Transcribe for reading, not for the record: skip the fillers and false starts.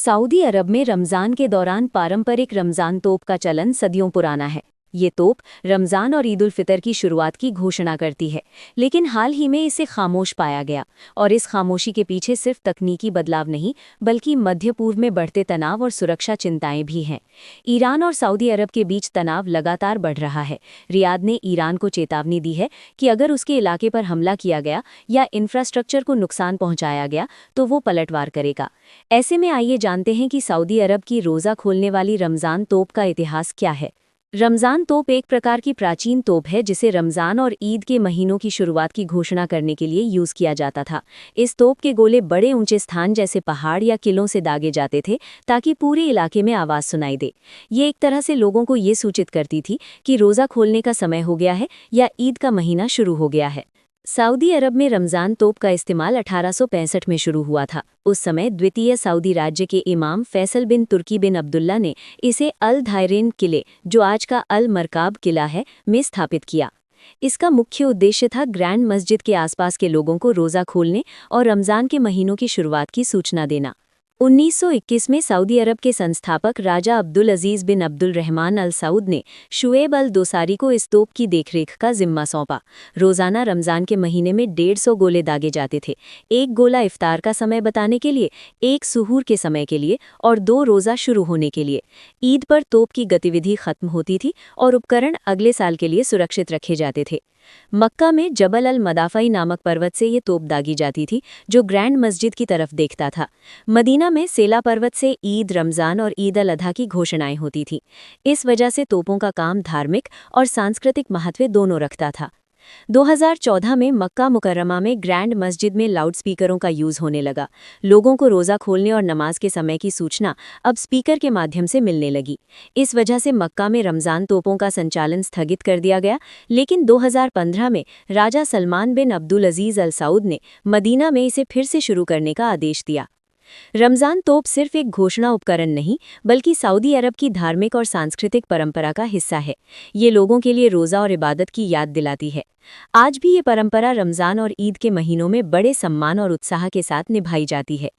Saudi अरब में रमज़ान के दौरान पारंपरिक रमज़ान तोप का चलन सदियों पुराना है। ये तोप रमज़ान और ईद उल फितर की शुरुआत की घोषणा करती है, लेकिन हाल ही में इसे खामोश पाया गया। और इस खामोशी के पीछे सिर्फ तकनीकी बदलाव नहीं, बल्कि मध्य पूर्व में बढ़ते तनाव और सुरक्षा चिंताएं भी हैं। ईरान और सऊदी अरब के बीच तनाव लगातार बढ़ रहा है। रियाद ने ईरान को चेतावनी दी है कि अगर उसके इलाके पर हमला किया गया या इंफ्रास्ट्रक्चर को नुकसान पहुंचाया गया तो वो पलटवार करेगा। ऐसे में आइए जानते हैं कि सऊदी अरब की रोज़ा खोलने वाली रमज़ान तोप का इतिहास क्या है। रमज़ान तोप एक प्रकार की प्राचीन तोप है जिसे रमज़ान और ईद के महीनों की शुरुआत की घोषणा करने के लिए यूज़ किया जाता था। इस तोप के गोले बड़े ऊंचे स्थान जैसे पहाड़ या किलों से दागे जाते थे ताकि पूरे इलाके में आवाज़ सुनाई दे। ये एक तरह से लोगों को ये सूचित करती थी कि रोज़ा खोलने का समय हो गया है या ईद का महीना शुरू हो गया है। सऊदी अरब में रमज़ान तोप का इस्तेमाल 1865 में शुरू हुआ था। उस समय द्वितीय सऊदी राज्य के इमाम फैसल बिन तुर्की बिन अब्दुल्ला ने इसे अल धायरेन किले, जो आज का अल मरकाब किला है, में स्थापित किया। इसका मुख्य उद्देश्य था ग्रैंड मस्जिद के आसपास के लोगों को रोज़ा खोलने और रमज़ान के महीनों की शुरुआत की सूचना देना। 1921 में सऊदी अरब के संस्थापक राजा अब्दुल अजीज़ बिन अब्दुल रहमान अल सऊद ने शुएब अल दोसारी को इस तोप की देखरेख का जिम्मा सौंपा। रोज़ाना रमज़ान के महीने में 150 गोले दागे जाते थे, एक गोला इफ्तार का समय बताने के लिए, एक सुहूर के समय के लिए और 2 रोज़ा शुरू होने के लिए। ईद पर तोप की गतिविधि खत्म होती थी और उपकरण अगले साल के लिए सुरक्षित रखे जाते थे। मक्का में जबल अल मदाफ़ई नामक पर्वत से ये तोप दागी जाती थी, जो ग्रैंड मस्जिद की तरफ देखता था। मदीना में सेला पर्वत से ईद, रमज़ान और ईद अल अधा की घोषणाएं होती थीं। इस वजह से तोपों का काम धार्मिक और सांस्कृतिक महत्व दोनों रखता था। 2014 में मक्का मुकर्रमा में ग्रैंड मस्जिद में लाउडस्पीकरों का यूज़ होने लगा। लोगों को रोज़ा खोलने और नमाज के समय की सूचना अब स्पीकर के माध्यम से मिलने लगी। इस वजह से मक्का में रमज़ान तोपों का संचालन स्थगित कर दिया गया, लेकिन 2015 में राजा सलमान बिन अब्दुल अजीज़ अल सऊद ने मदीना में इसे फिर से शुरू करने का आदेश दिया। रमज़ान तोप सिर्फ एक घोषणा उपकरण नहीं, बल्कि सऊदी अरब की धार्मिक और सांस्कृतिक परंपरा का हिस्सा है। ये लोगों के लिए रोज़ा और इबादत की याद दिलाती है। आज भी ये परंपरा रमज़ान और ईद के महीनों में बड़े सम्मान और उत्साह के साथ निभाई जाती है।